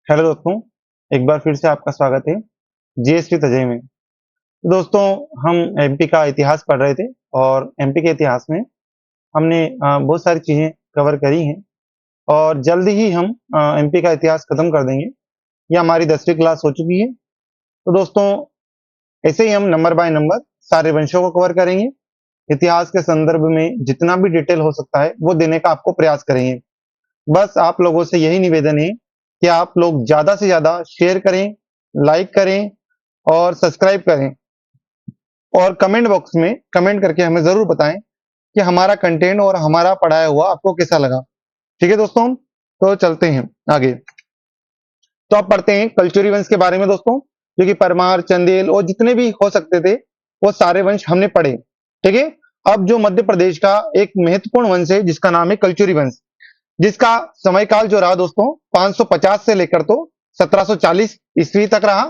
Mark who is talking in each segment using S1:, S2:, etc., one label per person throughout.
S1: Hello दोस्तों, एक बार फिर से आपका स्वागत है जीएसटी तजय में। तो दोस्तों, हम एमपी का इतिहास पढ़ रहे थे और एमपी के इतिहास में हमने बहुत सारी चीज़ें कवर करी हैं और जल्द ही हम एमपी का इतिहास खत्म कर देंगे। ये हमारी 10वीं क्लास हो चुकी है। तो दोस्तों, ऐसे ही हम नंबर बाय नंबर सारे वंशों को कवर करेंगे। इतिहास के संदर्भ में जितना भी डिटेल हो सकता है वो देने का आपको प्रयास करेंगे। बस आप लोगों से यही निवेदन है कि आप लोग ज़्यादा से ज़्यादा शेयर करें, लाइक करें और सब्सक्राइब करें और कमेंट बॉक्स में कमेंट करके हमें ज़रूर बताएं कि हमारा कंटेंट और हमारा पढ़ाया हुआ आपको कैसा लगा। ठीक है दोस्तों, तो चलते हैं आगे। तो आप पढ़ते हैं कलचुरी वंश के बारे में दोस्तों, जो कि परमार, चंदेल और जितने भी हो सकते थे वो सारे वंश हमने पढ़े। ठीक है। अब जो मध्य प्रदेश का एक महत्वपूर्ण वंश है जिसका नाम है कलचुरी वंश, जिसका समयकाल जो रहा दोस्तों 550 से लेकर तो 1740 ईस्वी तक रहा।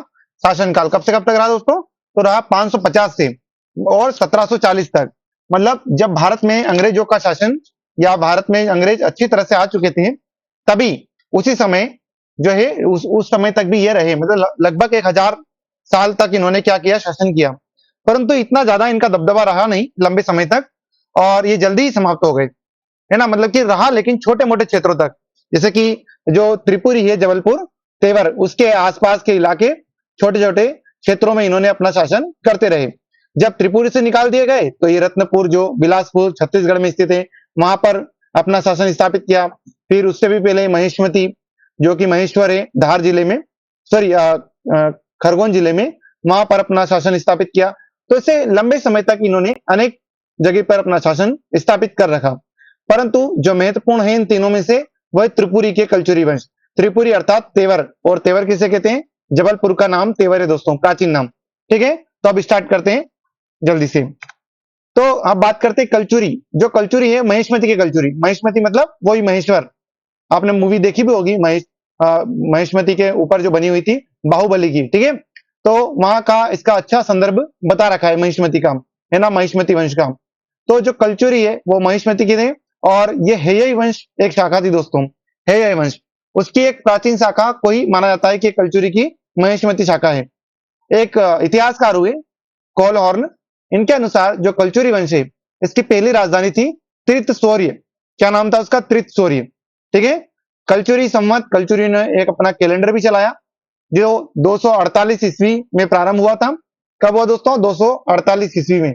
S1: शासनकाल कब से कब तक रहा दोस्तों? तो रहा 550 से और 1740 तक। मतलब जब भारत में अंग्रेजों का शासन या भारत में अंग्रेज अच्छी तरह से आ चुके थे, तभी उसी समय जो है उस समय तक भी ये रहे। मतलब लगभग 1000 साल तक इन्होंने क्या किया, शासन किया। परंतु इतना ज्यादा इनका दबदबा रहा नहीं लंबे समय तक और ये जल्दी ही समाप्त हो गए, है ना। मतलब कि रहा लेकिन छोटे मोटे क्षेत्रों तक। जैसे कि जो त्रिपुरी है, जबलपुर, तेवर, उसके आसपास के इलाके, छोटे छोटे क्षेत्रों में इन्होंने अपना शासन करते रहे। जब त्रिपुरी से निकाल दिए गए तो ये रत्नपुर, जो बिलासपुर छत्तीसगढ़ में स्थित है, वहां पर अपना शासन स्थापित किया। फिर उससे भी पहले महेशमती, जो कि महेश्वर है धार जिले में, सॉरी खरगोन जिले में, वहां पर अपना शासन स्थापित किया। तो इसे लंबे समय तक इन्होंने अनेक जगह पर अपना शासन स्थापित कर रखा। परंतु जो महत्वपूर्ण है इन तीनों में से वह त्रिपुरी के कलचुरी वंश। त्रिपुरी अर्थात तेवर, और तेवर किसे कहते हैं? जबलपुर का नाम तेवर है दोस्तों, प्राचीन नाम। ठीक है, तो अब स्टार्ट करते हैं जल्दी से। तो अब बात करते हैं कलचुरी। जो कलचुरी है महेशमती के कलचुरी, महेशमती मतलब वही महेश्वर। आपने मूवी देखी भी होगी महेशमती के ऊपर जो बनी हुई थी, बाहुबली की। ठीक है, तो वहां का इसका अच्छा संदर्भ बता रखा है महेशमती का, है ना, महेशमती वंश का। तो जो कलचुरी है वो महेशमती के थे और ये हेयई वंश एक शाखा थी दोस्तों, हेयई वंश। उसकी एक प्राचीन शाखा को ही माना जाता है कि कलचुरी की महेशमती शाखा है। एक इतिहासकार हुए कॉल हॉर्न, इनके अनुसार जो कलचुरी वंश है इसकी पहली राजधानी थी त्रितसौर्य। क्या नाम था उसका? त्रितसौर्य। ठीक है। कलचुरी संवत, कलचुरी ने एक अपना कैलेंडर भी चलाया जो 248 ईस्वी में प्रारंभ हुआ था। कब हुआ दोस्तों? 248 ईस्वी में।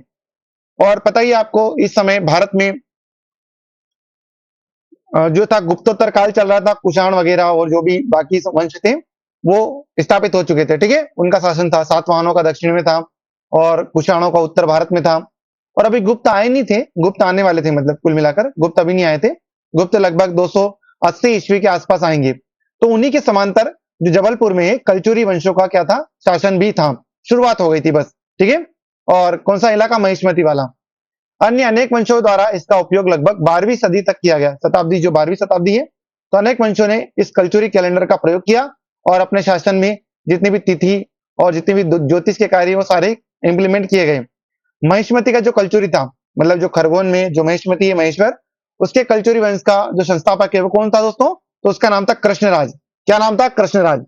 S1: और पता ही आपको इस समय भारत में जो था गुप्तोत्तर काल चल रहा था, कुषाण वगैरह और जो भी बाकी वंश थे वो स्थापित हो चुके थे। ठीक है, उनका शासन था। सातवाहनों का दक्षिण में था और कुषाणों का उत्तर भारत में था। और अभी गुप्त आए नहीं थे, गुप्त आने वाले थे, मतलब कुल मिलाकर गुप्त अभी नहीं आए थे। गुप्त लगभग 280 ईस्वी के आसपास आएंगे। तो उन्हीं के समांतर जो जबलपुर में कलचुरी वंशों का क्या था, शासन भी था। शुरुआत हो गई थी बस। ठीक है। और कौन सा इलाका? महेशमती वाला। अन्य अनेक वंशों द्वारा इसका उपयोग लगभग 12वीं सदी तक किया गया। शताब्दी, जो 12वीं शताब्दी है, तो अनेक वंशों ने इस कलचुरी कैलेंडर का प्रयोग किया और अपने शासन में जितनी भी तिथि और जितने भी ज्योतिष के कार्य वो सारे इंप्लीमेंट किए गए। महेशमती का जो कलचुरी था, मतलब जो खरगोन में जो महेशमती है, महेश्वर, उसके कलचुरी वंश का जो संस्थापक है वो कौन था दोस्तों? तो उसका नाम था कृष्णराज। क्या नाम था? कृष्णराज।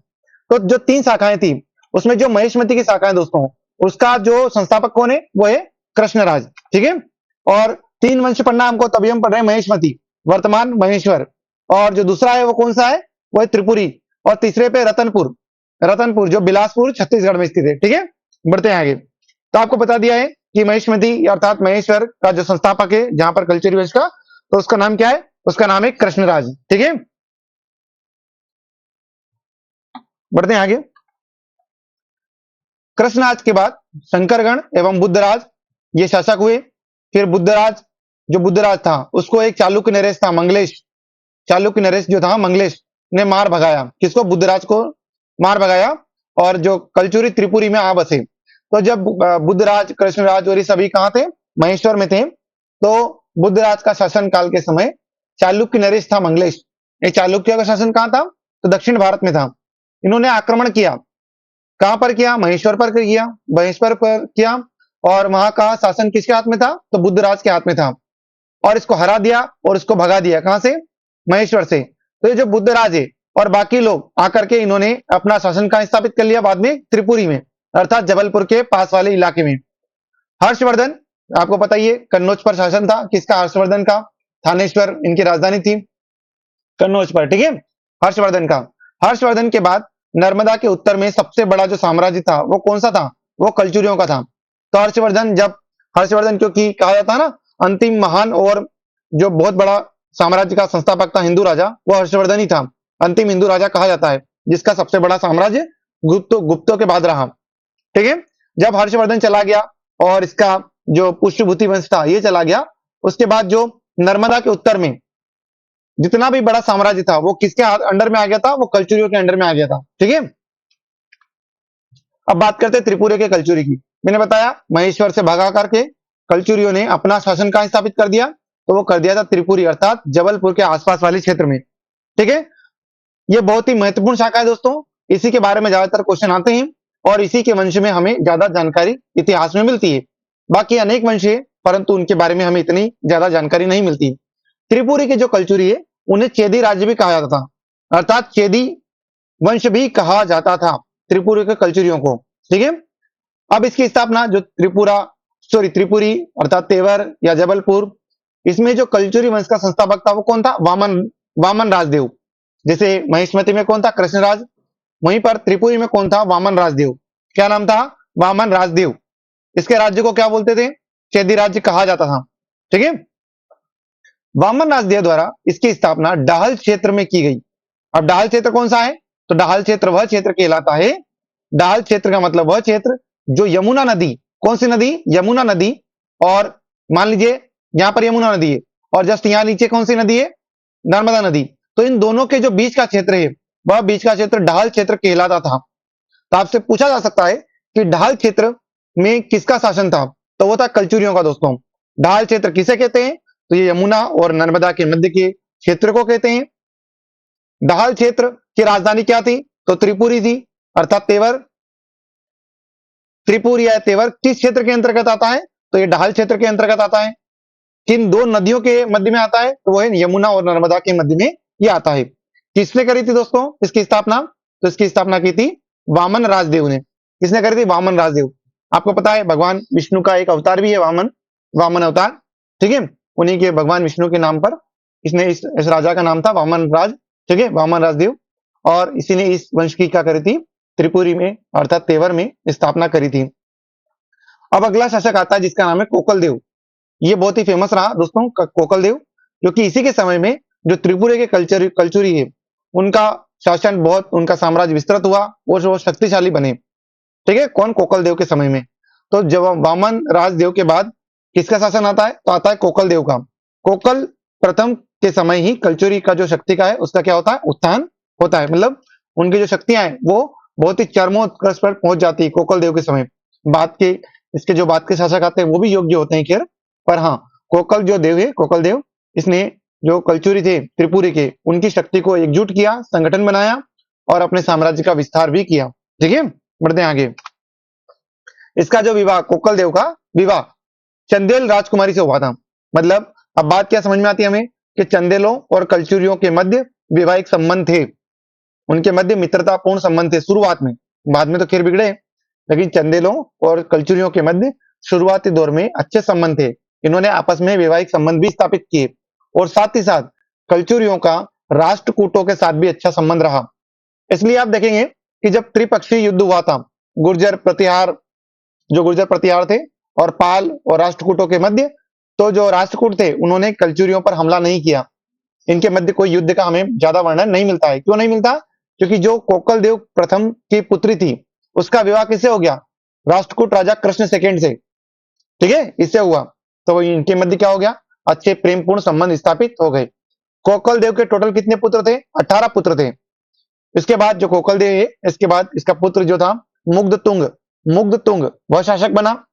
S1: तो जो 3 शाखाएं थी उसमें जो महेशमती की शाखा है दोस्तों, उसका जो संस्थापक कौन है? वो है कृष्णराज। ठीक है। और 3 वंश पढ़ना हमको, तभी हम पढ़ रहे हैं महेशमती, वर्तमान महेश्वर। और जो दूसरा है वो कौन सा है? वो है त्रिपुरी। और तीसरे पे रतनपुर, रतनपुर जो बिलासपुर छत्तीसगढ़ में स्थित है। ठीक है, बढ़ते हैं आगे। तो आपको बता दिया है कि महेशमती अर्थात महेश्वर का जो संस्थापक है जहां पर कलचुरी वंश का, तो उसका नाम क्या है? उसका नाम है कृष्णराज। ठीक है, बढ़ते हैं आगे। कृष्णराज के बाद शंकरगण एवं बुद्धराज ये शासक हुए। फिर बुद्धराज, जो बुद्धराज था उसको एक चालुक्य नरेश था, मंगलेश, चालुक्य नरेश जो था मंगलेश ने मार भगाया। किसको? बुद्धराज को मार भगाया और जो कलचुरी त्रिपुरी में आ बसे। तो जब बुद्धराज, कृष्णराज और ये सभी कहाँ थे? महेश्वर में थे। तो बुद्धराज का शासन काल के समय चालुक्य नरेश था मंगलेश। ये चालुक्य का शासन कहाँ था? तो दक्षिण भारत में था। इन्होंने आक्रमण किया। कहां पर किया? महेश्वर पर किया, महेश्वर पर किया। और वहां का शासन किसके हाथ में था? तो बुद्धराज के हाथ में था। और इसको हरा दिया और इसको भगा दिया। कहां से? महेश्वर से। तो ये जो बुद्धराज है और बाकी लोग आकर के इन्होंने अपना शासन कहां स्थापित कर लिया बाद में? त्रिपुरी में, अर्थात जबलपुर के पास वाले इलाके में। हर्षवर्धन, आपको पता ही है कन्नौज पर शासन था किसका? हर्षवर्धन का। थानेश्वर इनकी राजधानी थी, कन्नौज पर, ठीक है, हर्षवर्धन का। हर्षवर्धन के बाद नर्मदा के उत्तर में सबसे बड़ा जो साम्राज्य था वो कौन सा था? वो कलचुरियों का था। तो हर्षवर्धन क्योंकि कहा जाता है ना अंतिम महान और जो बहुत बड़ा साम्राज्य का संस्थापक था हिंदू राजा, वो हर्षवर्धन ही था। अंतिम हिंदू राजा कहा जाता है जिसका सबसे बड़ा साम्राज्य गुप्तों के बाद रहा, ठीक है। जब हर्षवर्धन चला गया और इसका जो पुष्यभूति वंश था ये चला गया, उसके बाद जो नर्मदा के उत्तर में जितना भी बड़ा साम्राज्य था वो किसके अंडर में आ गया था? वो कलचुरियों के अंडर में आ गया था, ठीक है। अब बात करते हैं त्रिपुरा के कलचुरी की। मैंने बताया महेश्वर से भगा करके कलचुरियों ने अपना शासन कहां स्थापित कर दिया? तो वो कर दिया था त्रिपुरी अर्थात जबलपुर के आसपास वाले क्षेत्र में, ठीक है। ये बहुत ही महत्वपूर्ण शाखा है दोस्तों, इसी के बारे में ज्यादातर क्वेश्चन आते हैं और इसी के वंश में हमें ज्यादा जानकारी इतिहास में मिलती है। बाकी अनेक वंश है परंतु उनके बारे में हमें इतनी ज्यादा जानकारी नहीं मिलती। त्रिपुरी के जो कलचुरी है उन्हें चेदी राज्य भी कहा जाता था, अर्थात चेदी वंश भी कहा जाता था त्रिपुरी के कलचुरियों को, ठीक है। अब इसकी स्थापना जो त्रिपुरी अर्थात तेवर या जबलपुर, इसमें जो कलचुरी वंश का संस्थापक था वो कौन था? वामन राजदेव। जैसे महेशमती में कौन था? कृष्णराज। वहीं पर त्रिपुरी में कौन था? वामन राजदेव। क्या नाम था? वामन राजदेव। इसके राज्य को क्या बोलते थे? चेदी राज्य कहा जाता था, ठीक है। वामन राजदेव द्वारा इसकी स्थापना डाहल क्षेत्र में की गई। अब डाहल क्षेत्र कौन सा है? तो डाहल क्षेत्र वह क्षेत्र कहलाता है, डाहल क्षेत्र का मतलब वह क्षेत्र जो यमुना नदी, कौन सी नदी? यमुना नदी, और मान लीजिए यहां पर यमुना नदी है और जस्ट यहां नीचे कौन सी नदी है? नर्मदा नदी। तो इन दोनों के जो बीच का क्षेत्र है वह बीच का क्षेत्र डाहल क्षेत्र कहलाता था। तो आपसे पूछा जा सकता है कि डाहल क्षेत्र में किसका शासन था? तो वो था कलचुरियों का दोस्तों। डाहल क्षेत्र किसे कहते हैं? तो ये यमुना और नर्मदा के मध्य के क्षेत्र को कहते हैं। डाहल क्षेत्र की राजधानी क्या थी? तो त्रिपुरी थी, अर्थात तेवर। त्रिपुरी या तेवर किस क्षेत्र के अंतर्गत आता है? तो ये डाहल क्षेत्र के अंतर्गत आता है। किन दो नदियों के मध्य में आता है? तो वो है यमुना और नर्मदा के मध्य में ये आता है। किसने करी थी दोस्तों इसकी स्थापना? तो इसकी स्थापना की थी वामन राजदेव ने। किसने करी थी? वामन राजदेव। आपको पता है भगवान विष्णु का एक अवतार भी है वामन अवतार, ठीक है। उन्हीं के भगवान विष्णु के नाम पर इस राजा का नाम था वामन राज, ठीक है, वामन राजदेव। और इसी ने इस वंश की क्या करी थी? त्रिपुरी में अर्थात तेवर में स्थापना करी थी। अब अगला शासक आता है जिसका नाम है कोकल देव। ये बहुत ही फेमस रहा दोस्तों कोकल देव, क्योंकि इसी के समय में जो त्रिपुरा के कलचुरी है उनका शासन बहुत, उनका साम्राज्य विस्तृत हुआ और वो शक्तिशाली बने, ठीक है। कौन? कोकल देव के समय में। तो जब वामन राजदेव के बाद किसका शासन आता है? तो आता है कोकल देव का। कोकल प्रथम के समय ही कलचुरी का जो शक्ति का है उसका क्या होता है? उत्थान होता है, मतलब उनकी जो शक्तियां हैं वो बहुत ही चरमोत्कर्ष पर पहुंच जाती है कोकल देव के समय। इसके जो बाद के शासक आते हैं वो भी योग्य होते हैं खैर, पर हाँ कोकल देव इसने जो कलचुरी थे त्रिपुरी के उनकी शक्ति को एकजुट किया, संगठन बनाया और अपने साम्राज्य का विस्तार भी किया, ठीक है। बढ़ते हैं आगे। इसका जो विवाह, कोकल देव का विवाह चंदेल राजकुमारी से हुआ था। मतलब अब बात क्या समझ में आती है हमें कि चंदेलों और कलचुरियों के मध्य वैवाहिक संबंध थे, उनके मध्य मित्रतापूर्ण संबंध थे शुरुआत में, बाद में तो खैर बिगड़े, लेकिन चंदेलों और कलचुरियों के मध्य शुरुआती दौर में अच्छे संबंध थे। इन्होंने आपस में वैवाहिक संबंध भी स्थापित किए और साथ ही साथ कलचुरियों का राष्ट्रकूटों के साथ भी अच्छा संबंध रहा। इसलिए आप देखेंगे कि जब त्रिपक्षीय युद्ध हुआ था गुर्जर प्रतिहार थे और पाल और राष्ट्रकूटों के मध्य, तो जो राष्ट्रकूट थे उन्होंने कलचुरियों पर हमला नहीं किया। इनके मध्य कोई युद्ध का हमें ज्यादा वर्णन नहीं मिलता है। क्यों नहीं मिलता? क्योंकि जो कोकल देव प्रथम की पुत्री थी उसका विवाह किससे हो गया? राष्ट्रकूट राजा कृष्ण सेकंड से, ठीक है, इससे हुआ। तो इनके मध्य क्या हो गया? अच्छे प्रेमपूर्ण संबंध स्थापित हो गए। कोकल देव के टोटल कितने पुत्र थे? 18 पुत्र थे। इसके बाद जो कोकल देव है इसके बाद इसका पुत्र जो था मुग्धतुंग वह शासक बना,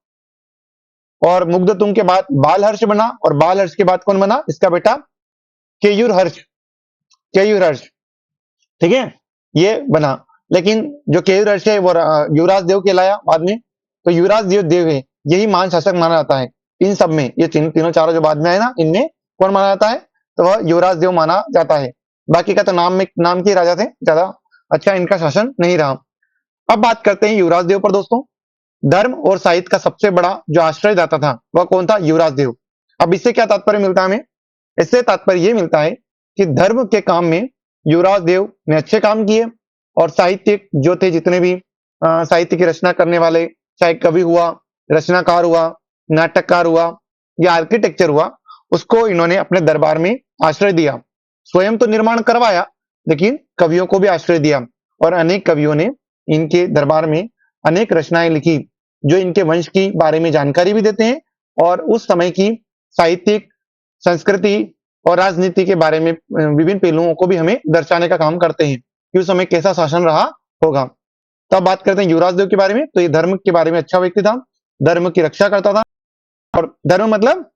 S1: और मुग्धतुंग के बाद बालहर्ष बना, और बालहर्ष के बाद कौन बना? इसका बेटा केयूरहर्ष, ठीक है, ये बना। लेकिन जो केयूरहर्ष है वो युवराज देव कहलाया बाद में। तो युवराज देव है यही महान शासक माना जाता है इन सब में। ये तीनों चारों जो बाद में आए ना, इनमें कौन माना जाता है? तो वह युवराज देव माना जाता है। बाकी का तो नाम के राजा थे, ज्यादा अच्छा इनका शासन नहीं रहा। अब बात करते हैं युवराज देव पर दोस्तों। धर्म और साहित्य का सबसे बड़ा जो आश्रयदाता था वह कौन था? युवराज देव। अब इससे क्या तात्पर्य मिलता है हमें? इससे तात्पर्य यह मिलता है कि धर्म के काम में युवराज देव ने अच्छे काम किए, और साहित्यिक जो थे, जितने भी साहित्य की रचना करने वाले, चाहे कवि हुआ, रचनाकार हुआ, नाटककार हुआ या आर्किटेक्चर हुआ, उसको इन्होंने अपने दरबार में आश्रय दिया। स्वयं तो निर्माण करवाया, लेकिन कवियों को भी आश्रय दिया, और अनेक कवियों ने इनके दरबार में अनेक रचनाएं लिखी, जो इनके वंश की बारे में जानकारी भी देते हैं, और उस समय की साहित्यिक, संस्कृति और राजनीति के बारे में विभिन्न पहलुओं को भी हमें दर्शाने का काम करते हैं कि उस समय कैसा शासन रहा होगा। तो अब बात करते हैं युवराज देव के बारे में। तो ये धर्म के बारे में अच्छा व्यक्ति था, धर्म की रक्षा करता था, और धर्म मतलब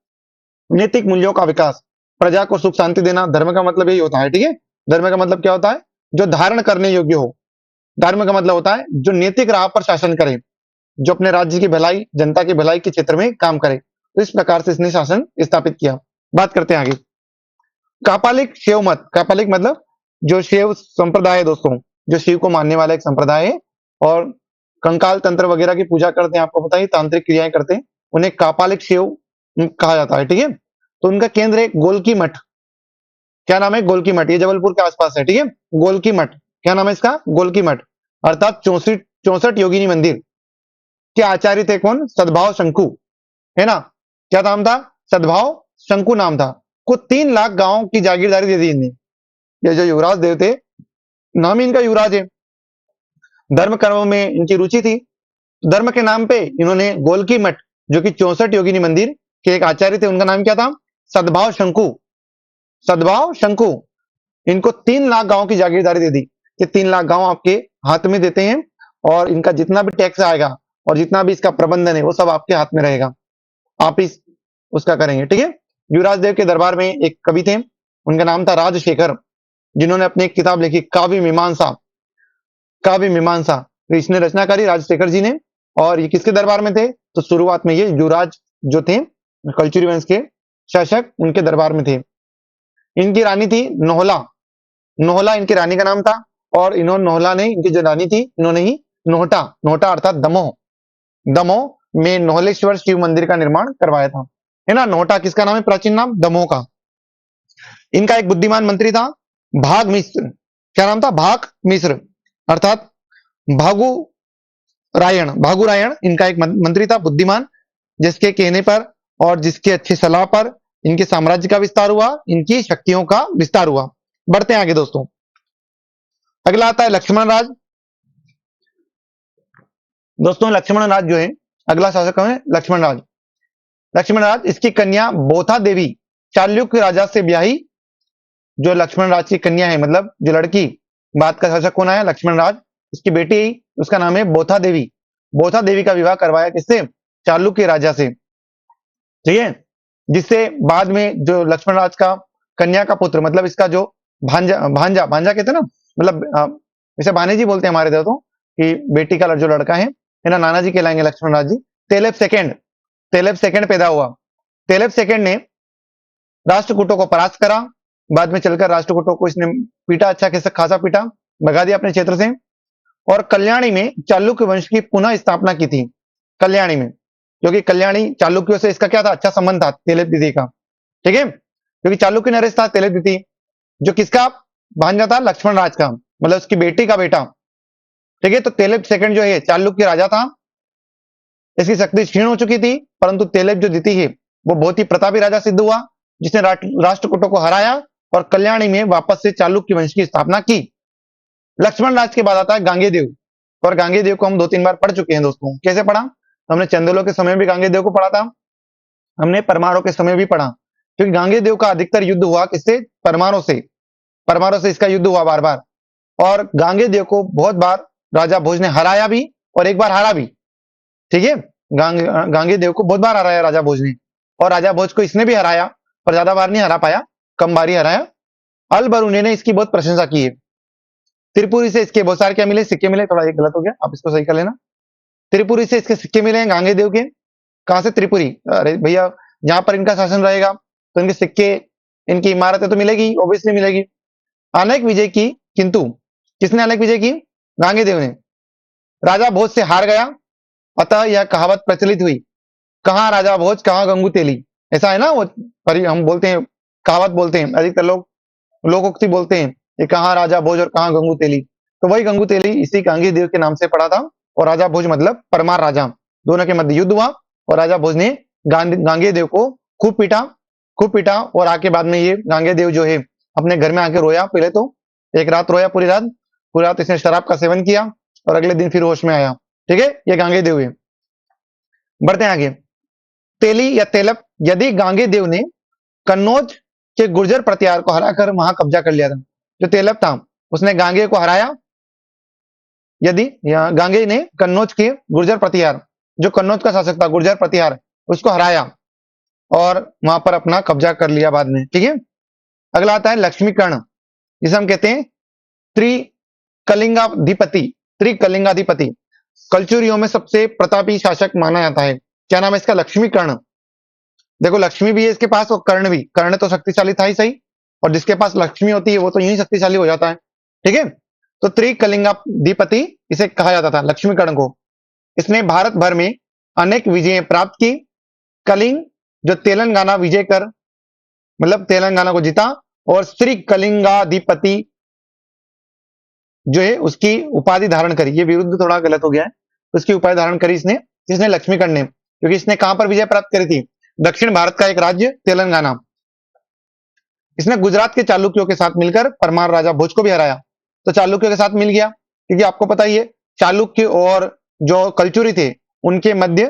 S1: नैतिक मूल्यों का विकास, प्रजा को सुख शांति देना, धर्म का मतलब यही होता है। ठीक है, धर्म का मतलब क्या होता है? जो धारण करने योग्य हो। धर्म का मतलब होता है जो नैतिक राह पर शासन करे, जो अपने राज्य की भलाई, जनता की भलाई के क्षेत्र में काम करे। तो इस प्रकार से इसने शासन स्थापित किया। बात करते हैं आगे, कापालिक शैव मत। कापालिक मतलब जो शैव संप्रदाय है दोस्तों, जो शिव को मानने वाला एक संप्रदाय है, और कंकाल तंत्र वगैरह की पूजा करते हैं, आपको पता है, तांत्रिक क्रियाएं करते हैं, उन्हें कापालिक शैव कहा जाता है। ठीक है, तो उनका केंद्र है गोलकी मठ। क्या नाम है? गोलकी मठ। ये जबलपुर के आसपास है। ठीक है, गोलकी मठ। क्या नाम है इसका? गोलकी मठ, अर्थात 64 योगिनी मंदिर के आचार्य थे कौन? सद्भाव शंकु, है ना। क्या नाम था? सद्भाव शंकु नाम था। को 3 लाख गांव की जागीरदारी दे दी इन्हें। ये जो युवराज देव थे, नाम ही इनका युवराज है। धर्म कर्म में इनकी रुचि थी। धर्म के नाम पे इन्होंने गोलकी मठ, जो कि 64 योगिनी मंदिर के एक आचार्य थे, उनका नाम क्या था? सद्भाव शंकु। सद्भाव शंकु, इनको 3 लाख गांव की जागीरदारी दे दी कि 3 लाख गांव आपके हाथ में देते हैं, और इनका जितना भी टैक्स आएगा और जितना भी इसका प्रबंधन है वो सब आपके हाथ में रहेगा, आप ही उसका करेंगे। ठीक है, युवराज देव के दरबार में एक कवि थे, उनका नाम था राजशेखर, जिन्होंने अपनी एक किताब लिखी काव्य मीमांसा। काव्य मीमांसा तो इसने रचना करी राजशेखर जी ने। और ये किसके दरबार में थे? तो शुरुआत में ये युवराज जो थे, कलचुरी वंश के शासक, उनके दरबार में थे। इनकी रानी थी नोहला। नोहला इनकी रानी का नाम था, और इन्होंने, नोहला ने, इनकी जो रानी थी, इन्होंने ही नोहटा, नोहटा अर्थात दमोह, दमोह में नोहलेश्वर शिव मंदिर का निर्माण करवाया था, है ना। नोहटा किसका नाम है? प्राचीन नाम दमोह का। इनका एक बुद्धिमान मंत्री था, भाग मिश्र। क्या नाम था? भाग मिश्र, अर्थात भागु रायण। भागु रायण इनका एक मंत्री था, बुद्धिमान, जिसके कहने पर और जिसके अच्छी सलाह पर इनके साम्राज्य का विस्तार हुआ, इनकी शक्तियों का विस्तार हुआ। बढ़ते हैं आगे दोस्तों। अगला आता है लक्ष्मण राज। दोस्तों लक्ष्मण राज जो है, अगला शासक है लक्ष्मण राज। लक्ष्मण राज, इसकी कन्या बोथा देवी चालुक्य राजा से ब्याही। जो लक्ष्मण राज की कन्या है, मतलब जो लड़की, बात का शासक कौन आया? लक्ष्मण राज। इसकी बेटी, उसका नाम है बोथा देवी। बोथा देवी का विवाह करवाया किससे? चालुक्य राजा से। ठीक है, जिससे बाद में जो लक्ष्मण राज का कन्या का पुत्र, मतलब इसका जो भांजा, भांजा भांजा कहते हैं ना, मतलब इसे भाने जी बोलते हैं हमारे इधर तो, कि बेटी का जो लड़का है ना, नाना जी कहलाएंगे लक्ष्मण राज जी। तेलेब सेकंड पैदा हुआ। तेलेब सेकंड ने राष्ट्रकूटों को परास्त करा। बाद में चलकर राष्ट्रकूटों को इसने पीटा, अच्छा खासा पीटा, भगा दिया अपने क्षेत्र से। और कल्याणी में चालुक्य वंश की पुनः स्थापना की थी। कल्याणी में, क्योंकि कल्याणी चालुक्यों से इसका क्या था? अच्छा संबंध था तेलेब दीदी का। ठीक है, क्योंकि चालुक्य नरेश था तेलेब दीदी, जो किसका भांजा था? लक्ष्मण राज का, मतलब उसकी बेटी का बेटा। ठीक है, तो तेलेब सेकंड जो है चालुक्य राजा था। इसकी शक्ति क्षीण हो चुकी थी, परंतु तेलेब जो दीदी है वो बहुत ही प्रतापी राजा सिद्ध हुआ, जिसने राष्ट्रकूटों को हराया और कल्याणी में वापस से चालुक्य वंश की स्थापना की। लक्ष्मण राज के बाद आता है गांगेय, और गांगेय को हम 2-3 बार पढ़ चुके हैं दोस्तों। कैसे पढ़ा? हमने चंदेलों के समय भी गांगेय को पढ़ा था, हमने परमारों के समय भी पढ़ा, क्योंकि गांगेय का अधिकतर युद्ध हुआ किससे? परमारों से। परमारों से इसका युद्ध हुआ बार बार, और गांगेय को बहुत बार राजा भोज ने हराया भी, और एक बार हारा भी। ठीक है, गांगेय को बहुत बार हराया राजा भोज ने, और राजा भोज को इसने भी हराया, पर ज्यादा बार नहीं हरा पाया, कम बार ही हराया। अल बरूनी ने इसकी बहुत प्रशंसा की है। त्रिपुरी से इसके बहुत सारे क्या मिले? सिक्के मिले। थोड़ा ये गलत हो गया, आप इसको सही कर लेना। त्रिपुरी से इसके सिक्के मिले हैं गांगेय के। कहां से? त्रिपुरी। अरे भैया, जहां पर इनका शासन रहेगा तो इनके सिक्के, इनकी इमारतें तो मिलेगी, ऑब्वियसली मिलेगी। अनेक विजय की, किंतु किसने अनेक विजय की? गांगेदेव ने। राजा भोज से हार गया, अतः यह कहावत प्रचलित हुई, कहाँ राजा भोज कहाँ गंगू तेली। ऐसा है ना वो, हम बोलते हैं, कहावत बोलते हैं, अधिकतर लोग लोकोक्ति बोलते हैं कि कहाँ राजा भोज और कहाँ गंगू तेली। तो वही गंगू तेली इसी गांगेदेव के नाम से पड़ा था। और राजा भोज मतलब परमार राजा। दोनों के मध्य युद्ध हुआ और राजा भोज ने गांगेदेव को खूब पीटा और आके बाद में ये गांगेदेव जो है अपने घर में आके रोया। पहले तो एक रात रोया, पूरी रात इसने शराब का सेवन किया और अगले दिन फिर होश में आया। ठीक है, ये गांगेदेव है। बढ़ते हैं आगे। तेली या तेलप, यदि गांगेदेव ने कन्नौज के गुर्जर प्रतिहार को हराकर वहां कब्जा कर लिया था। जो तेलप था उसने गांगे को हराया, यदि गांगे ने कन्नौज के गुर्जर प्रतिहार, जो कन्नौज का शासक था गुर्जर प्रतिहार, उसको हराया और वहां पर अपना कब्जा कर लिया बाद में। ठीक है, अगला आता है लक्ष्मीकर्ण, जिसे हम कहते हैं त्रिकलिंगाधिपति। त्रिकलिंगाधिपति कलचुरियों में सबसे प्रतापी शासक माना जाता है। क्या नाम है इसका? लक्ष्मीकर्ण। देखो लक्ष्मी भी है इसके पास और कर्ण भी। कर्ण तो शक्तिशाली था ही सही, और जिसके पास लक्ष्मी होती है वो तो यूं ही शक्तिशाली हो जाता है। ठीक है, तो त्रिकलिंगाधिपति इसे कहा जाता था, लक्ष्मीकर्ण को। इसने भारत भर में अनेक विजय प्राप्त की। कलिंग जो तेलंगाना विजय कर, मतलब तेलंगाना को जीता, और श्री कलिंगाधिपति जो है उसकी उपाधि धारण करी। ये विरुद्ध थोड़ा गलत हो गया है, उसकी उपाधि धारण करी इसने, जिसने लक्ष्मीकर्ण ने, क्योंकि इसने कहां पर विजय प्राप्त करी थी? दक्षिण भारत का एक राज्य तेलंगाना। इसने गुजरात के चालुक्यों के साथ मिलकर परमार राजा भोज को भी हराया। तो चालुक्यों के साथ मिल गया, क्योंकि आपको पता ही है चालुक्य और जो कलचुरी थे उनके मध्य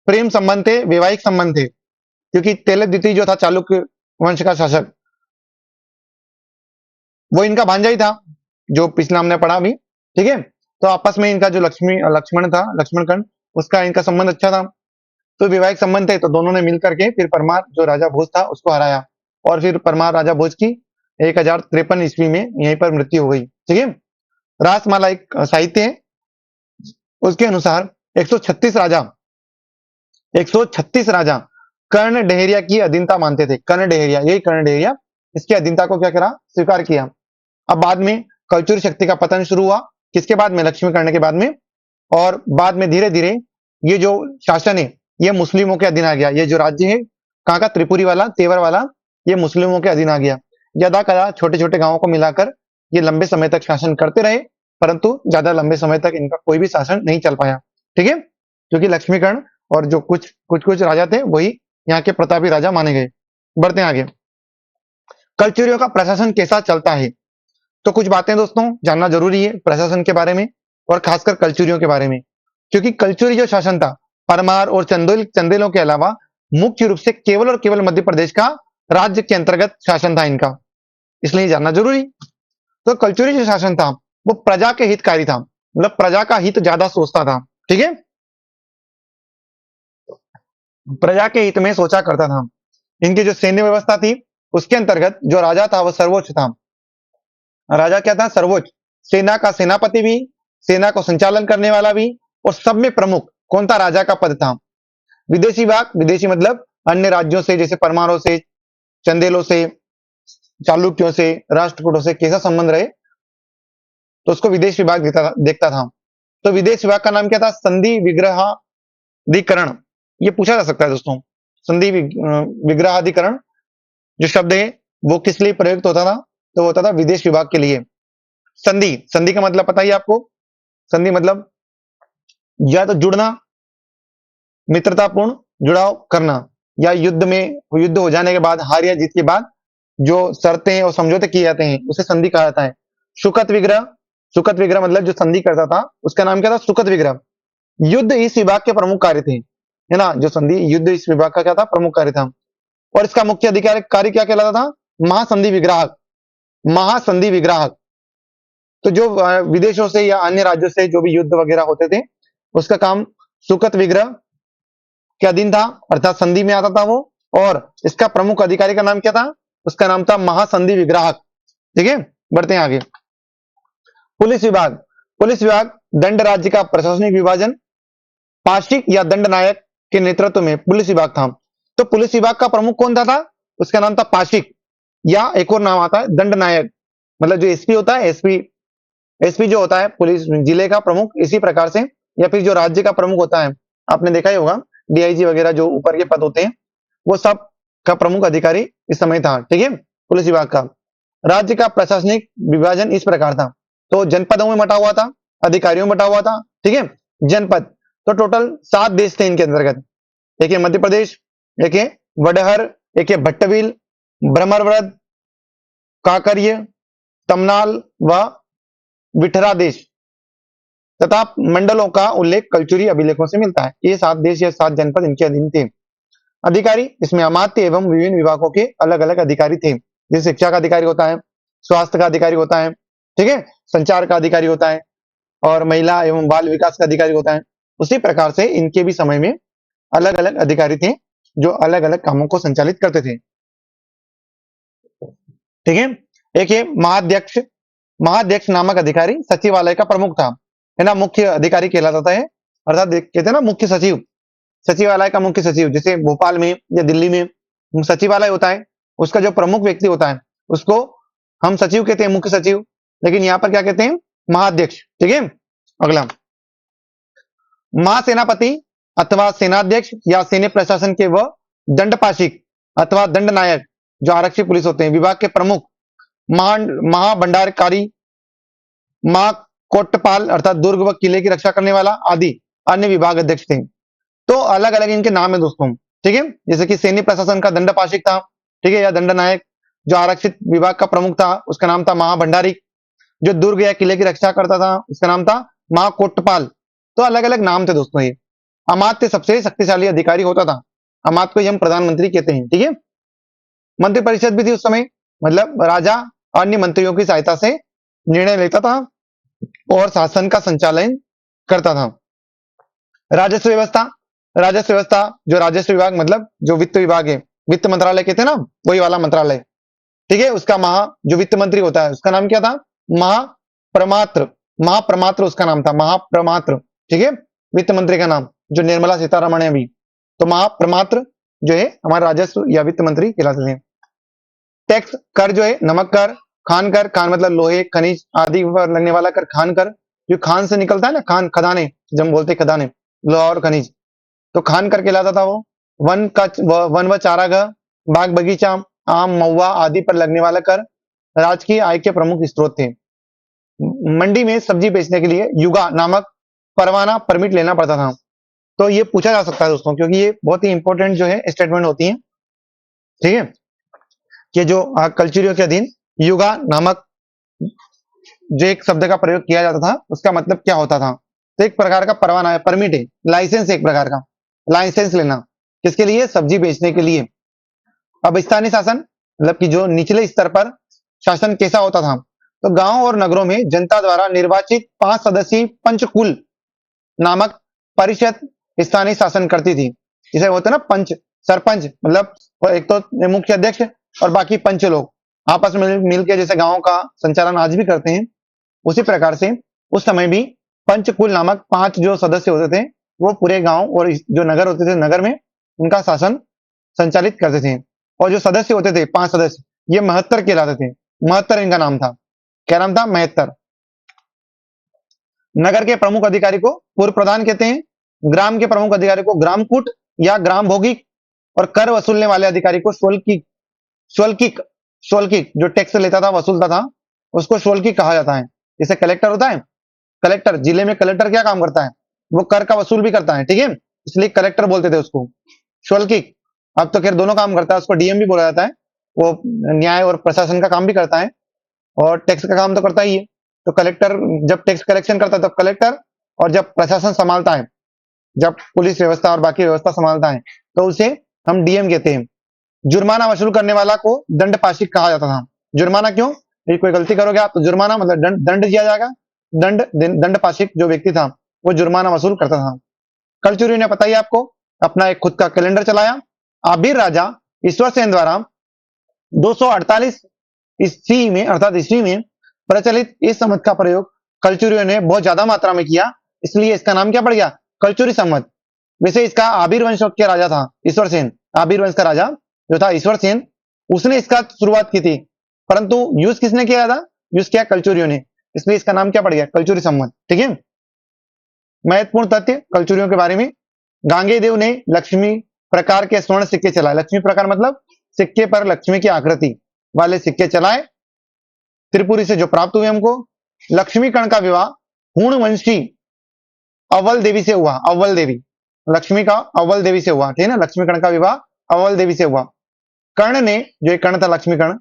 S1: प्रेम संबंध थे, वैवाहिक संबंध थे, क्योंकि तेलप द्वितीय जो था चालुक्य वंश का शासक, वो इनका भांजा ही था, जो पिछला हमने पढ़ा अभी। ठीक है, तो आपस में इनका जो लक्ष्मण था, लक्ष्मणकर्ण, उसका इनका संबंध अच्छा था, तो वैवाहिक संबंध थे। तो दोनों ने मिलकर के फिर परमार जो राजा भोज था उसको हराया, और फिर परमार राजा भोज की 1053 ईस्वी में यहीं पर मृत्यु हो गई। ठीक है, रासमाला एक साहित्य है, उसके अनुसार 136 राजा कर्ण डेहरिया की अधीनता मानते थे। कर्ण डेहरिया, यही कर्ण डेहरिया इसकी अधीनता को क्या करा? स्वीकार किया। अब बाद में कलचुरी शक्ति का पतन शुरू हुआ, किसके बाद में? लक्ष्मीकर्ण के बाद में। और बाद में धीरे धीरे ये जो शासन है ये मुस्लिमों के अधीन आ गया। ये जो राज्य है कहाँ का? त्रिपुरी वाला, तेवर वाला, ये मुस्लिमों के अधीन आ गया। यदा कदा छोटे छोटे गांवों को मिलाकर ये लंबे समय तक शासन करते रहे, परंतु ज्यादा लंबे समय तक इनका कोई भी शासन नहीं चल पाया। ठीक है, क्योंकि लक्ष्मीकर्ण और जो कुछ राजा थे वही यहाँ के प्रतापी राजा माने गए। बढ़ते हैं आगे। कलचुरियों का प्रशासन कैसा चलता है? तो कुछ बातें दोस्तों जानना जरूरी है प्रशासन के बारे में, और खासकर कलचुरियों के बारे में, क्योंकि कलचुरी जो शासन था परमार और चंदेलों के अलावा मुख्य रूप से केवल और केवल मध्य प्रदेश का राज्य के अंतर्गत शासन था इनका, इसलिए जानना जरूरी। तो कलचुरी जो शासन था वो प्रजा के हितकारी था, मतलब प्रजा का हित ज्यादा सोचता था। ठीक है, प्रजा के हित में सोचा करता था। इनकी जो सैन्य व्यवस्था थी उसके अंतर्गत जो राजा था वो सर्वोच्च था। राजा क्या था? सर्वोच्च। सेना का सेनापति भी, सेना को संचालन करने वाला भी, और सब में प्रमुख कौन था? राजा का पद था। विदेशी विभाग, विदेशी मतलब अन्य राज्यों से, जैसे परमारों से, चंदेलों से, चालुक्यों से, राष्ट्रकूटों से कैसा संबंध रहे तो उसको विदेश विभाग देखता था। तो विदेश विभाग का नाम क्या था? संधि विग्रहाधिकरण। ये पूछा जा सकता है दोस्तों, संधि विग्रहाधिकरण जो शब्द है वो किस लिए प्रयुक्त होता था? तो होता था विदेश विभाग के लिए। संधि, संधि का मतलब पता ही आपको, संधि मतलब या तो जुड़ना, मित्रतापूर्ण जुड़ाव करना, या युद्ध हो जाने के बाद, हार या जीत के बाद जो शर्तें और समझौते किए जाते हैं उसे संधि कहा जाता है। सुखद विग्रह, सुखद विग्रह मतलब जो संधि करता था उसका नाम क्या था? सुखद विग्रह। युद्ध इस विभाग के प्रमुख कार्य थे, है ना। जो संधि, युद्ध इस विभाग का क्या था? प्रमुख कार्य था। और इसका मुख्य अधिकारी कार्य क्या कहलाता था? महासंधि विग्राहक। महासंधि विग्राहक। तो जो विदेशों से या अन्य राज्यों से जो भी युद्ध वगैरह होते थे उसका काम सुखद विग्रह के अधीन था, अर्थात संधि में आता था वो। और इसका प्रमुख अधिकारी का नाम क्या था? उसका नाम था महासंधि विग्राहक। ठीक है, बढ़ते हैं आगे। पुलिस विभाग, पुलिस विभाग दंड राज्य का प्रशासनिक विभाजन, पाशिक या दंड नायक के नेतृत्व में पुलिस विभाग था। तो पुलिस विभाग का प्रमुख कौन था? उसका नाम था पाशिक, या एक और नाम आता है दंड नायक, मतलब जो एसपी होता है, एसपी जो होता है पुलिस जिले का प्रमुख, इसी प्रकार से, या फिर जो राज्य का प्रमुख होता है, आपने देखा ही होगा डीआईजी वगैरह जो ऊपर के पद होते हैं, वो सब का प्रमुख अधिकारी इस समय था। ठीक है, पुलिस विभाग का। राज्य का प्रशासनिक विभाजन इस प्रकार था, तो जनपदों में बटा हुआ था, अधिकारियों में बटा हुआ था। ठीक है, जनपद, तो टोटल 7 देश थे इनके अंतर्गत। एक है मध्य प्रदेश, एक है वडहर, एक है भट्टबिल, ब्रह्मरव्रत, काकर्य, तमनाल व विठरा देश, तथा मंडलों का उल्लेख कल्चुरी अभिलेखों से मिलता है। ये 7 देश या 7 जनपद इनके अधीन थे। अधिकारी इसमें अमात्य एवं विभिन्न विभागों के अलग अलग अधिकारी थे। जैसे शिक्षा का अधिकारी होता है, स्वास्थ्य का अधिकारी होता है, ठीक है, संचार का अधिकारी होता है, और महिला एवं बाल विकास का अधिकारी होता है। उसी प्रकार से इनके भी समय में अलग अलग अधिकारी थे जो अलग अलग कामों को संचालित करते थे। ठीक है, एक है महाध्यक्ष। महाध्यक्ष नामक अधिकारी सचिवालय का प्रमुख था, है ना, मुख्य अधिकारी कहलाता है, अर्थात कहते हैं ना मुख्य सचिव, सचिवालय का मुख्य सचिव। जैसे भोपाल में या दिल्ली में सचिवालय होता है, उसका जो प्रमुख व्यक्ति होता है उसको हम सचिव कहते हैं, मुख्य सचिव। लेकिन यहाँ पर क्या कहते हैं, महाध्यक्ष। ठीक है, अगला, महासेनापति अथवा सेनाध्यक्ष या सैन्य प्रशासन के वह दंडपाशिक अथवा दंडनायक जो आरक्षी पुलिस होते हैं, विभाग के प्रमुख, महाभंडारकारी, महाकोटपाल अर्थात दुर्ग व किले की रक्षा करने वाला आदि अन्य विभाग अध्यक्ष थे। तो अलग अलग इनके नाम है दोस्तों। ठीक है, जैसे कि सैन्य प्रशासन का दंडपाशिक था, ठीक है, या दंडनायक। जो आरक्षित विभाग का प्रमुख था उसका नाम था महाभंडारिक। जो दुर्ग या किले की रक्षा करता था उसका नाम था महाकोटपाल। तो अलग अलग नाम थे दोस्तों ये। अमात्य सबसे शक्तिशाली अधिकारी होता था, अमात्य को ही हम प्रधानमंत्री कहते हैं। ठीक है, मंत्रिपरिषद भी थी उस समय, मतलब राजा अन्य मंत्रियों की सहायता से निर्णय लेता था और शासन का संचालन करता था। राजस्व व्यवस्था, राजस्व व्यवस्था जो राजस्व विभाग मतलब जो वित्त विभाग है, वित्त मंत्रालय कहते हैं ना, वही वाला मंत्रालय। ठीक है, उसका जो वित्त मंत्री होता है उसका नाम क्या था, महाप्रमात्र। महाप्रमात्र उसका नाम था, महाप्रमात्र। ठीक है, वित्त मंत्री का नाम, जो निर्मला सीतारमण है अभी, तो महाप्रमात्र जो है हमारे राजस्व या वित्त मंत्री कहलाते हैं। टैक्स, कर जो है नमक कर, खान कर, खान मतलब लोहे खनिज आदि पर लगने वाला कर, खान कर, जो खान से निकलता है ना, खान खदाने, जब हम बोलते खदाने, लोहा और खनिज, तो खान कर कहलाता था वो। वन व चारागाह, बाग बगीचा, आम महुआ आदि पर लगने वाला कर राजकीय आय के प्रमुख स्रोत थे। मंडी में सब्जी बेचने के लिए युगा नामक परवाना परमिट लेना पड़ता था। तो ये पूछा जा सकता है दोस्तों, क्योंकि ये बहुत ही इंपॉर्टेंट जो है स्टेटमेंट होती है। ठीक है, कि जो कल्चरियों के अधीन युगा नामक जो एक शब्द का प्रयोग किया जाता था उसका मतलब क्या होता था, तो एक प्रकार का परवाना है, परमिट है, लाइसेंस, एक प्रकार का लाइसेंस लेना, किसके लिए, सब्जी बेचने के लिए। अब स्थानीय शासन मतलब कि जो निचले स्तर पर शासन कैसा होता था, तो गांव और नगरों में जनता द्वारा निर्वाचित 5 सदस्यीय पंचकुल नामक परिषद स्थानीय शासन करती थी। जिसे होता है ना पंच, सरपंच मतलब एक तो मुख्य अध्यक्ष और बाकी पंच लोग आपस में मिलकर जैसे गांव का संचालन आज भी करते हैं, उसी प्रकार से उस समय भी पंचकुल नामक 5 जो सदस्य होते थे वो पूरे गांव और जो नगर होते थे नगर में उनका शासन संचालित करते थे। और जो सदस्य होते थे 5 सदस्य, ये महत्तर कहलाते थे। महत्तर इनका नाम था, क्या नाम था, महत्तर। नगर के प्रमुख अधिकारी को पूर्व प्रधान कहते हैं, ग्राम के प्रमुख अधिकारी को ग्रामकूट या ग्राम भोगिक, और कर वसूलने वाले अधिकारी को शुल्किक। शुल्किक, शुल्किक जो टैक्स लेता था वसूलता था उसको शुल्किक कहा जाता है। जैसे कलेक्टर होता है, कलेक्टर जिले में कलेक्टर क्या काम करता है, वो कर का वसूल भी करता है। ठीक है, इसलिए कलेक्टर बोलते थे उसको, शुल्किक। अब तो खैर दोनों काम करता है, उसको डीएम भी बोला जाता है, वो न्याय और प्रशासन का काम भी करता है और टैक्स का काम तो करता ही है। तो कलेक्टर जब टैक्स कलेक्शन करता है तब कलेक्टर, और जब प्रशासन संभालता है, जब पुलिस व्यवस्था और बाकी व्यवस्था संभालता है तो उसे हम डीएम कहते हैं। जुर्माना वसूल करने वाला को दंडपाशिक कहा जाता था। जुर्माना क्यों, यदि कोई गलती करोगे आप तो जुर्माना मतलब दंड दिया जाएगा। दंडपाशिक जो व्यक्ति था वो जुर्माना वसूल करता था। कलचुरी ने पता ही आपको अपना एक खुद का कैलेंडर चलाया। आबिर राजा ईश्वर सेन द्वारा 248 ईस्वी में अर्थात ईस्वी में प्रचलित इस संवत का प्रयोग कलचुरियों ने बहुत ज्यादा मात्रा में किया, इसलिए इसका नाम क्या पड़ गया, कलचुरी संवत। वैसे इसका आबिर वंश के राजा था ईश्वर सेन, आबिर वंश का राजा जो था ईश्वर सेन, उसने इसका शुरुआत की थी, परंतु यूज किसने किया था, यूज किया कलचुरियों ने, इसलिए इसका नाम क्या पड़ गया, कलचुरी संवत। ठीक है, महत्वपूर्ण तथ्य कलचुरियों के बारे में, गांगे देव ने लक्ष्मी प्रकार के स्वर्ण सिक्के चलाए। लक्ष्मी प्रकार मतलब सिक्के पर लक्ष्मी की आकृति वाले सिक्के चलाए, त्रिपुरी से जो प्राप्त हुए हमको। लक्ष्मी कर्ण का विवाह हूण वंशी अव्वल देवी से हुआ। अव्वल देवी, लक्ष्मी का अव्वल देवी से हुआ, ठीक है ना, लक्ष्मी कर्ण का विवाह अव्वल देवी से हुआ। कर्ण ने, जो एक कर्ण था लक्ष्मी कर्ण,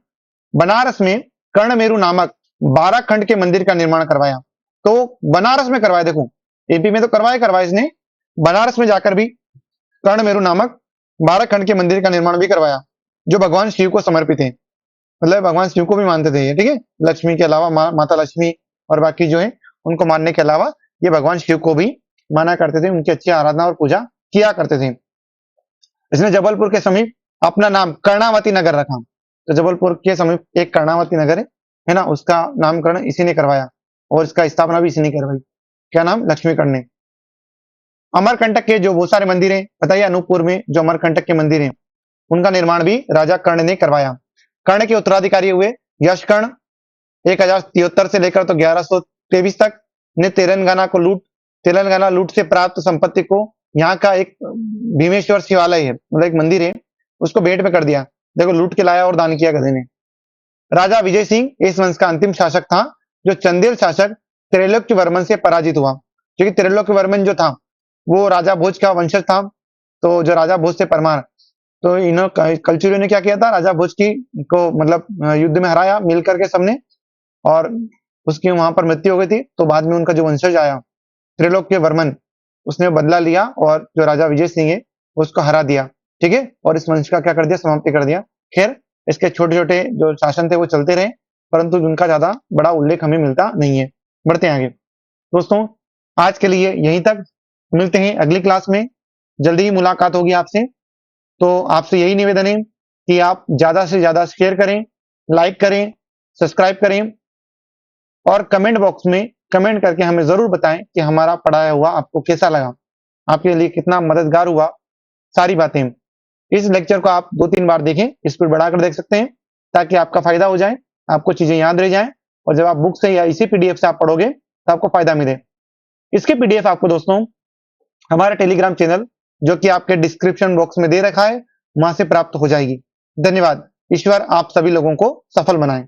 S1: बनारस में कर्ण मेरू नामक 12 खंड के मंदिर का निर्माण करवाया। तो बनारस में करवाया, देखो एपी में तो करवाया इसने, बनारस में जाकर भी कर्ण मेरू नामक 12 खंड के मंदिर का निर्माण भी करवाया, जो भगवान शिव को समर्पित है। मतलब भगवान शिव को भी मानते थे ये, ठीक है, लक्ष्मी के अलावा माता लक्ष्मी और बाकी जो है उनको मानने के अलावा ये भगवान शिव को भी माना करते थे, उनकी अच्छी आराधना और पूजा किया करते थे। इसने जबलपुर के समीप अपना नाम कर्णावती नगर रखा। तो जबलपुर के समीप एक कर्णावती नगर है ना, उसका नामकरण इसी ने करवाया और इसका स्थापना भी इसी ने करवाई। क्या नाम, लक्ष्मीकर्ण ने। अमरकंटक के जो बहुत सारे मंदिर हैं, बताइए अनूपपुर में जो अमरकंटक के मंदिर हैं, उनका निर्माण भी राजा कर्ण ने करवाया। कर्ण के उत्तराधिकारी हुए यश कर्ण, 1073 से लेकर तो 1123 तक ने तेलंगाना लूट से प्राप्त संपत्ति को, यहाँ का एक भीमेश्वर शिवालय है, मतलब एक मंदिर है, उसको भेंट में कर दिया। देखो लूट के लाया और दान किया गधे ने। राजा विजय सिंह इस वंश का अंतिम शासक था, जो चंदेल शासक त्रैलोक्य वर्मन से पराजित हुआ, क्योंकि त्रैलोक्य वर्मन जो था वो राजा भोज का वंशज था। तो जो राजा भोज से परमार, तो इन्हों कलचुरियों ने क्या किया था, राजा भोज की को मतलब युद्ध में हराया मिल करके सबने, और उसकी वहां पर मृत्यु हो गई थी। तो बाद में उनका जो वंशज आया त्रिलोक्य वर्मन, उसने बदला लिया और जो राजा विजय सिंह है उसको हरा दिया। ठीक है, और इस वंश का क्या कर दिया, समाप्ति कर दिया। खैर इसके छोटे छोटे जो शासन थे वो चलते रहे, परंतु उनका ज्यादा बड़ा उल्लेख हमें मिलता नहीं है। बढ़ते हैं आगे दोस्तों, आज के लिए यहीं तक, मिलते हैं अगली क्लास में, जल्दी ही मुलाकात होगी आपसे। तो आपसे यही निवेदन है कि आप ज्यादा से ज्यादा शेयर करें, लाइक करें, सब्सक्राइब करें और कमेंट बॉक्स में कमेंट करके हमें जरूर बताएं कि हमारा पढ़ाया हुआ आपको कैसा लगा, आपके लिए कितना मददगार हुआ, सारी बातें। इस लेक्चर को आप 2-3 बार देखें, स्पीड बढ़ाकर देख सकते हैं, ताकि आपका फायदा हो जाए, आपको चीजें याद रह जाएं, और जब आप बुक से या इसी पीडीएफ से आप पढ़ोगे तो आपको फायदा मिले। इसके पीडीएफ आपको दोस्तों हमारे टेलीग्राम चैनल, जो कि आपके डिस्क्रिप्शन बॉक्स में दे रखा है, वहां से प्राप्त हो जाएगी। धन्यवाद। ईश्वर आप सभी लोगों को सफल बनाए।